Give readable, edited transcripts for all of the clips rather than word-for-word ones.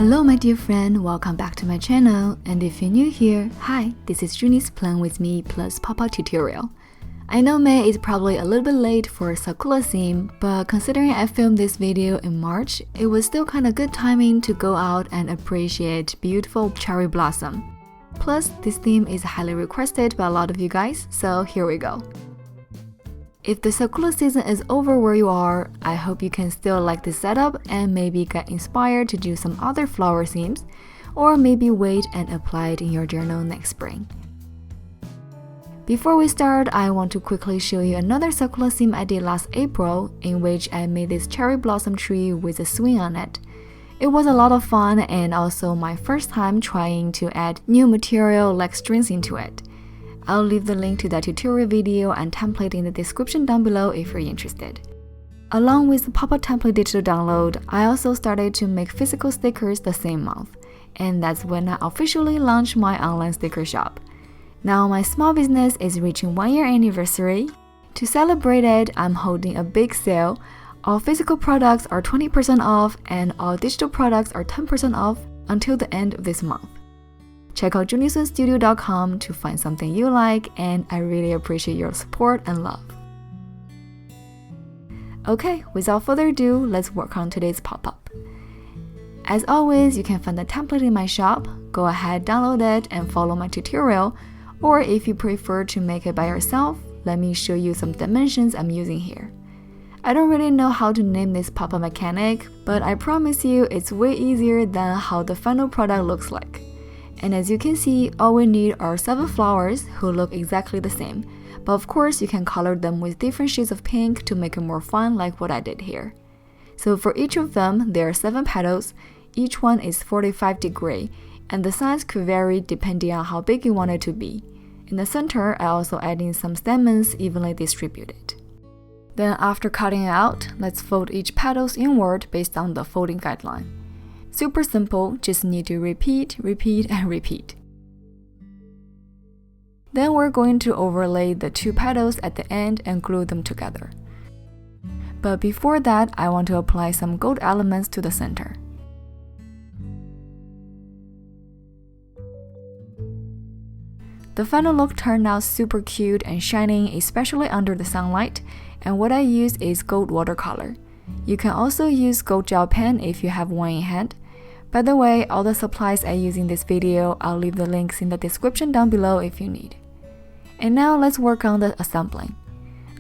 Hello my dear friend, welcome back to my channel, and if you're new here, hi, this is Juni's Plan With Me plus Papa tutorial. I know May is probably a little bit late for Sakura theme, but considering I filmed this video in March, it was still kinda good timing to go out and appreciate beautiful cherry blossom. Plus, this theme is highly requested by a lot of you guys, so here we go. If the Sakura season is over where you are, I hope you can still like this setup and maybe get inspired to do some other flower themes, or maybe wait and apply it in your journal next spring. Before we start, I want to quickly show you another Sakura theme I did last April, in which I made this cherry blossom tree with a swing on it. It was a lot of fun and also my first time trying to add new material like strings into it. I'll leave the link to that tutorial video and template in the description down below if you're interested. Along with the Papa template digital download, I also started to make physical stickers the same month, and that's when I officially launched my online sticker shop. Now my small business is reaching 1-year anniversary. To celebrate it, I'm holding a big sale. All physical products are 20% off and all digital products are 10% off until the end of this month. Check out junisonstudio.com to find something you like, and I really appreciate your support and love. Okay, without further ado, let's work on today's pop-up. As always, you can find the template in my shop. Go ahead, download it and follow my tutorial, or if you prefer to make it by yourself, let me show you some dimensions I'm using here. I don't really know how to name this pop-up mechanic, but I promise you it's way easier than how the final product looks like. And as you can see, all we need are 7 flowers who look exactly the same, but of course you can color them with different shades of pink to make it more fun like what I did here. So for each of them, there are 7 petals, each one is 45 degrees, and the size could vary depending on how big you want it to be. In the center, I also add in some stamens evenly distributed. Then after cutting it out, let's fold each petals inward based on the folding guideline. Super simple, just need to repeat, and repeat. Then we're going to overlay the 2 petals at the end and glue them together. But before that, I want to apply some gold elements to the center. The final look turned out super cute and shining, especially under the sunlight, and what I used is gold watercolor. You can also use gold gel pen if you have one in hand. By the way, all the supplies I use in this video, I'll leave the links in the description down below if you need. And now let's work on the assembling.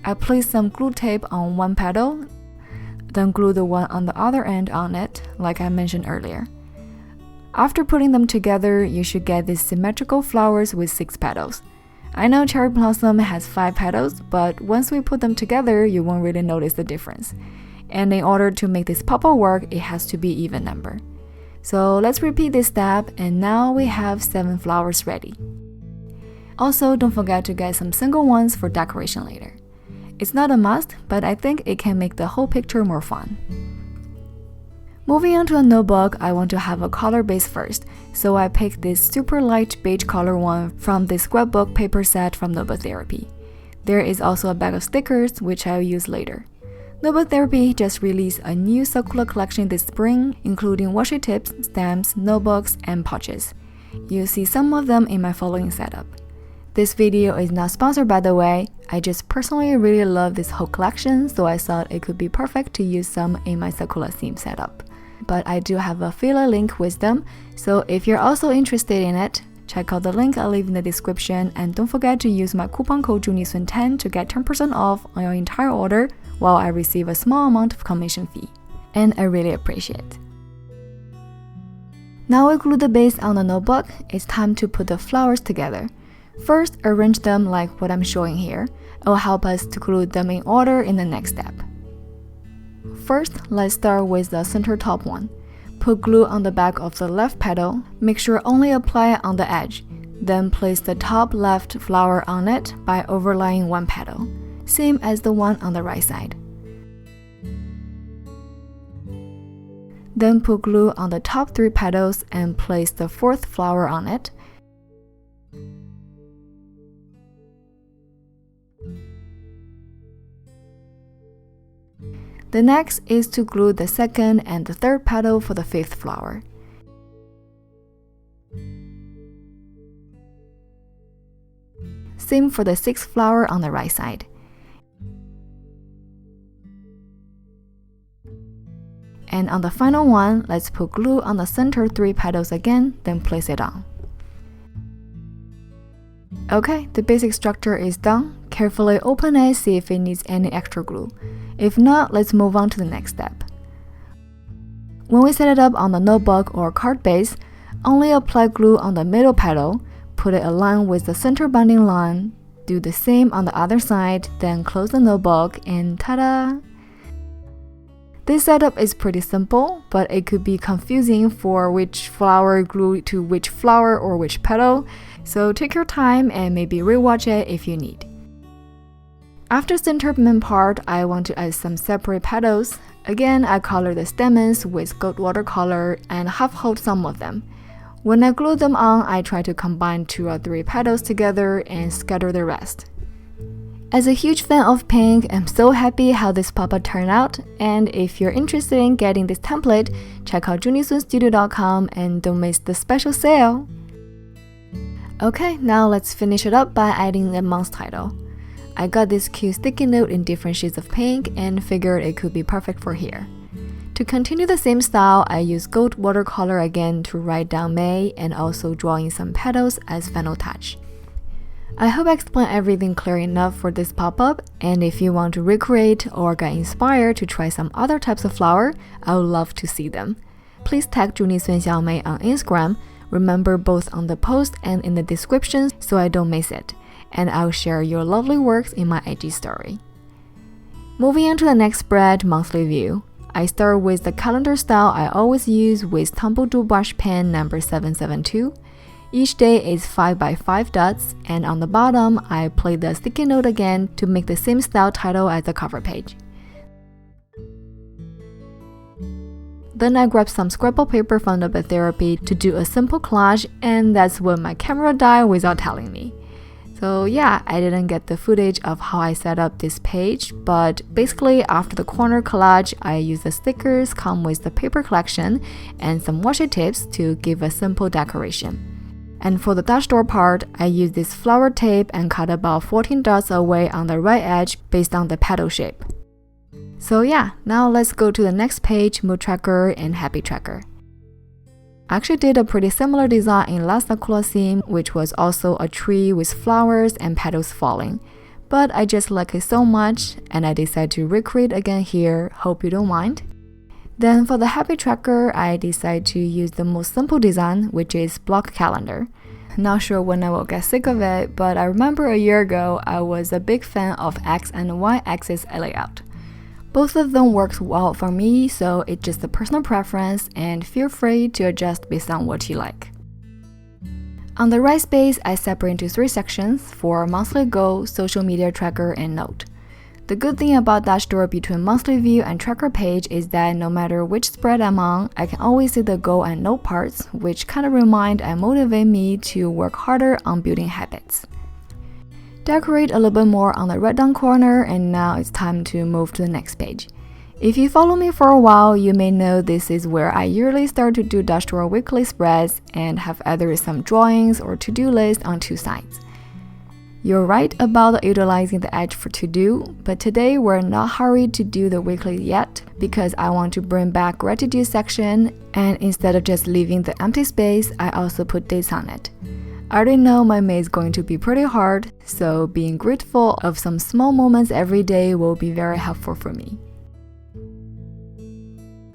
I placed some glue tape on one petal, then glue the one on the other end on it, like I mentioned earlier. After putting them together, you should get these symmetrical flowers with 6 petals. I know cherry blossom has 5 petals, but once we put them together, you won't really notice the difference. And in order to make this pop-up work, it has to be even number. So let's repeat this step, and now we have 7 flowers ready. Also, don't forget to get some single ones for decoration later. It's not a must, but I think it can make the whole picture more fun. Moving on to a notebook, I want to have a color base first, so I picked this super light beige color one from the scrapbook paper set from Notebook Therapy. There is also a bag of stickers, which I'll use later. Notebook Therapy just released a new Sakura collection this spring, including washi tips, stamps, notebooks, and pouches. You'll see some of them in my following setup. This video is not sponsored by the way, I just personally really love this whole collection, so I thought it could be perfect to use some in my Sakura theme setup. But I do have a affiliate link with them, so if you're also interested in it, check out the link I'll leave in the description, and don't forget to use my coupon code JUNISON10 to get 10% off on your entire order, while I receive a small amount of commission fee. And I really appreciate it. Now we glue the base on the notebook, it's time to put the flowers together. First, arrange them like what I'm showing here. It will help us to glue them in order in the next step. First, let's start with the center top one. Put glue on the back of the left petal, make sure only apply it on the edge. Then place the top left flower on it by overlaying one petal, same as the one on the right side. Then put glue on the top 3 petals and place the 4th flower on it. The next is to glue the 2nd and the 3rd petal for the 5th flower. same for the 6th flower on the right side. And on the final one, let's put glue on the center 3 petals again, then place it on. Okay, the basic structure is done. Carefully open it, see if it needs any extra glue. If not, let's move on to the next step. When we set it up on the notebook or card base, only apply glue on the middle petal, put it aligned with the center binding line, do the same on the other side, then close the notebook and ta-da! This setup is pretty simple, but it could be confusing for which flower glue to which flower or which petal, so take your time and maybe rewatch it if you need. After center main part, I want to add some separate petals. Again, I color the stamens with gold watercolor and half hold some of them. When I glue them on, I try to combine 2 or 3 petals together and scatter the rest. As a huge fan of pink, I'm so happy how this pop-up turned out, and if you're interested in getting this template, check out juniesunstudio.com and don't miss the special sale! Okay, now let's finish it up by adding the month title. I got this cute sticky note in different shades of pink and figured it could be perfect for here. To continue the same style, I use gold watercolor again to write down May and also draw in some petals as final touch. I hope I explained everything clear enough for this pop-up, and if you want to recreate or get inspired to try some other types of flower, I would love to see them. Please tag Junie on Instagram, remember both on the post and in the description so I don't miss it, and I'll share your lovely works in my IG story. Moving on to the next spread, monthly view. I start with the calendar style I always use with Tumble Duo brush pen number 772. Each day is 5x5 dots, and on the bottom, I play the sticky note again to make the same style title as the cover page. Then I grabbed some scrapbook paper from the Bed Therapy to do a simple collage, and that's when my camera died without telling me. So yeah, I didn't get the footage of how I set up this page, but basically after the corner collage, I used the stickers come with the paper collection and some washi tips to give a simple decoration. And for the dash door part, I used this flower tape and cut about 14 dots away on the right edge based on the petal shape. So yeah, now let's go to the next page, Mood Tracker and Happy Tracker. I actually did a pretty similar design in last Sakura theme, which was also a tree with flowers and petals falling. But I just like it so much, and I decided to recreate again here, hope you don't mind. Then for the Happy Tracker, I decided to use the most simple design, which is block calendar. Not sure when I will get sick of it, but I remember a year ago I was a big fan of X and Y axis layout. Both of them works well for me, so it's just a personal preference and feel free to adjust based on what you like. On the right space, I separate into 3 sections for monthly goal, social media tracker, and note. The good thing about dash door between monthly view and tracker page is that no matter which spread I'm on, I can always see the goal and note parts, which kind of remind and motivate me to work harder on building habits. Decorate a little bit more on the right down corner, and now it's time to move to the next page. If you follow me for a while, you may know this is where I usually start to do dash door weekly spreads and have either some drawings or to-do list on 2 sides. You're right about utilizing the edge for to-do, but today we're not hurried to do the weekly yet because I want to bring back gratitude section, and instead of just leaving the empty space, I also put dates on it. I already know my May is going to be pretty hard, so being grateful of some small moments every day will be very helpful for me.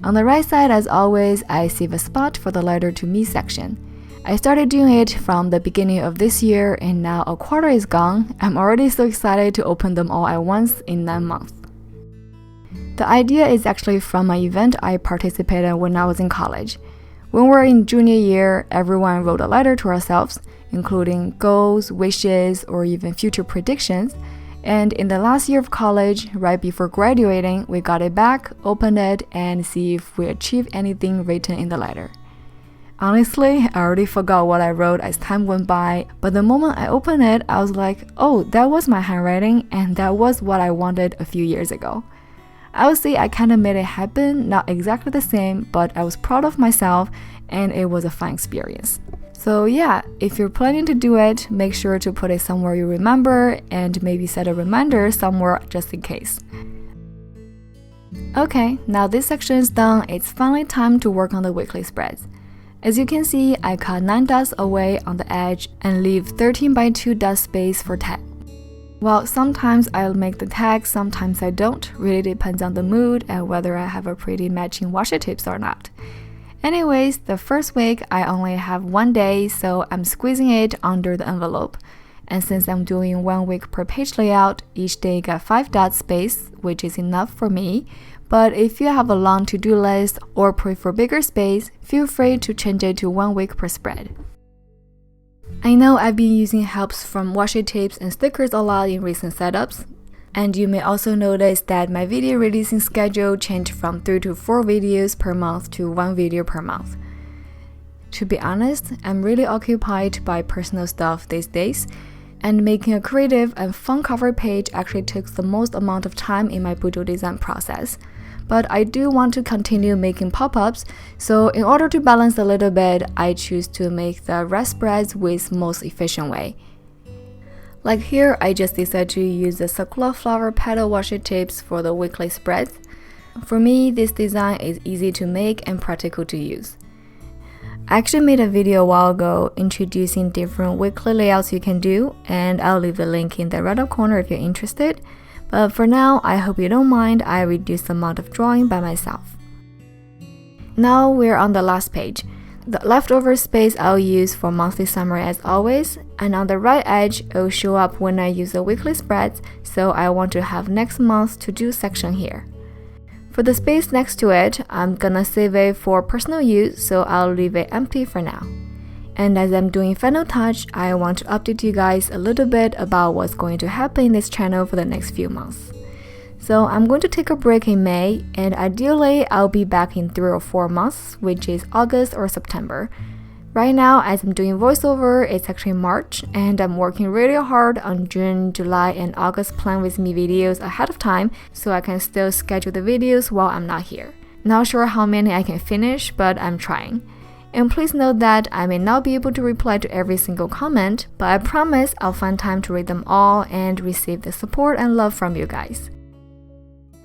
On the right side, as always, I save a spot for the letter to me section. I started doing it from the beginning of this year, and now a quarter is gone. I'm already so excited to open them all at once in 9 months. The idea is actually from an event I participated in when I was in college. When we were in junior year, everyone wrote a letter to ourselves, including goals, wishes, or even future predictions. And in the last year of college, right before graduating, we got it back, opened it, and see if we achieved anything written in the letter. Honestly, I already forgot what I wrote as time went by, but the moment I opened it, I was like, oh, that was my handwriting, and that was what I wanted a few years ago. I would say I kind of made it happen, not exactly the same, but I was proud of myself, and it was a fun experience. So yeah, if you're planning to do it, make sure to put it somewhere you remember and maybe set a reminder somewhere just in case. Okay, now this section is done, it's finally time to work on the weekly spreads. As you can see, I cut 9 dots away on the edge and leave 13 by 2 dot space for tag. Well, sometimes I'll make the tag, sometimes I don't, really depends on the mood and whether I have a pretty matching washi tips or not. Anyways, the first week I only have 1 day, so I'm squeezing it under the envelope. And since I'm doing 1 week per page layout, each day got 5 dot space, which is enough for me. But if you have a long to-do list or prefer bigger space, feel free to change it to 1 week per spread. I know I've been using helps from washi tapes and stickers a lot in recent setups. And you may also notice that my video releasing schedule changed from 3 to 4 videos per month to 1 video per month. To be honest, I'm really occupied by personal stuff these days, and making a creative and fun cover page actually takes the most amount of time in my BUJO design process. But I do want to continue making pop-ups, so in order to balance a little bit, I choose to make the rest spreads with most efficient way. Like here, I just decided to use the Sakura flower petal washi tapes for the weekly spreads. For me, this design is easy to make and practical to use. I actually made a video a while ago introducing different weekly layouts you can do, and I'll leave the link in the right up corner if you're interested. But for now, I hope you don't mind I reduce the amount of drawing by myself. Now we're on the last page. The leftover space I'll use for monthly summary as always, and on the right edge it'll show up when I use the weekly spreads, so I want to have next month's to-do section here. For the space next to it, I'm gonna save it for personal use, so I'll leave it empty for now. And as I'm doing final touch, I want to update you guys a little bit about what's going to happen in this channel for the next few months. So I'm going to take a break in May, and ideally I'll be back in 3 or 4 months, which is August or September. Right now, as I'm doing voiceover, it's actually March, and I'm working really hard on June, July, and August plan with me videos ahead of time, so I can still schedule the videos while I'm not here. Not sure how many I can finish, but I'm trying. And please note that I may not be able to reply to every single comment, but I promise I'll find time to read them all and receive the support and love from you guys.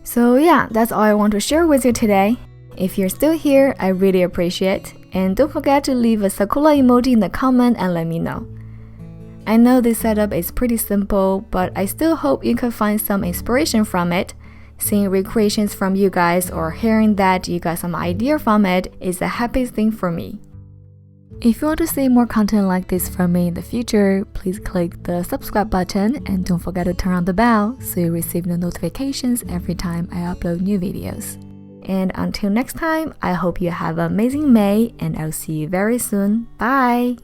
So yeah, that's all I want to share with you today. If you're still here, I really appreciate it, and don't forget to leave a Sakura emoji in the comment and let me know. I know this setup is pretty simple, but I still hope you can find some inspiration from it. Seeing recreations from you guys or hearing that you got some idea from it is the happiest thing for me. If you want to see more content like this from me in the future, please click the subscribe button and don't forget to turn on the bell so you receive the notifications every time I upload new videos. And until next time, I hope you have an amazing May, and I'll see you very soon. Bye!